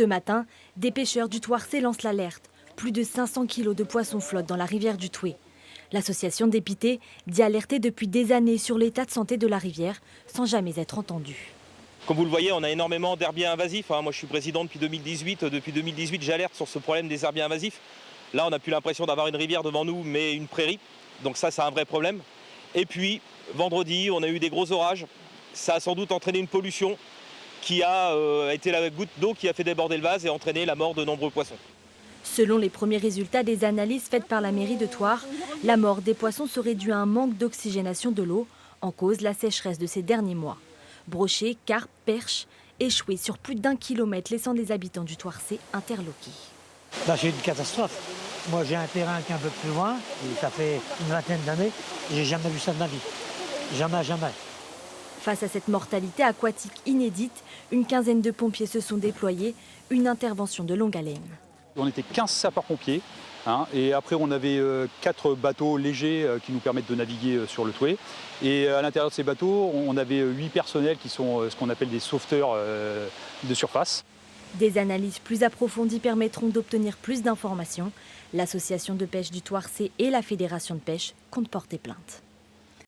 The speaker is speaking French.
Ce matin, des pêcheurs du Thouarcé lancent l'alerte. Plus de 500 kilos de poissons flottent dans la rivière du Thouet. L'association Dépité dit alerter depuis des années sur l'état de santé de la rivière sans jamais être entendue. Comme vous le voyez, on a énormément d'herbiers invasifs. Moi, je suis président depuis 2018. Depuis 2018, j'alerte sur ce problème des herbiers invasifs. Là, on n'a plus l'impression d'avoir une rivière devant nous, mais une prairie. Donc ça, c'est un vrai problème. Et puis, vendredi, on a eu des gros orages. Ça a sans doute entraîné une pollution qui a été la goutte d'eau qui a fait déborder le vase et entraîné la mort de nombreux poissons. Selon les premiers résultats des analyses faites par la mairie de Thouars, la mort des poissons serait due à un manque d'oxygénation de l'eau, en cause la sécheresse de ces derniers mois. Brochets, carpes, perches, échoués sur plus d'1 kilomètre, laissant les habitants du Thouarcé interloqués. C'est une catastrophe. Moi, j'ai un terrain qui est un peu plus loin, et ça fait une vingtaine d'années, et j'ai jamais vu ça de ma vie. Jamais, jamais. Face à cette mortalité aquatique inédite, une quinzaine de pompiers se sont déployés, une intervention de longue haleine. On était 15 sapeurs-pompiers, et après on avait 4 bateaux légers qui nous permettent de naviguer sur le Thouet. Et à l'intérieur de ces bateaux, on avait 8 personnels qui sont ce qu'on appelle des sauveteurs de surface. Des analyses plus approfondies permettront d'obtenir plus d'informations. L'association de pêche du Thouarcé et la fédération de pêche comptent porter plainte.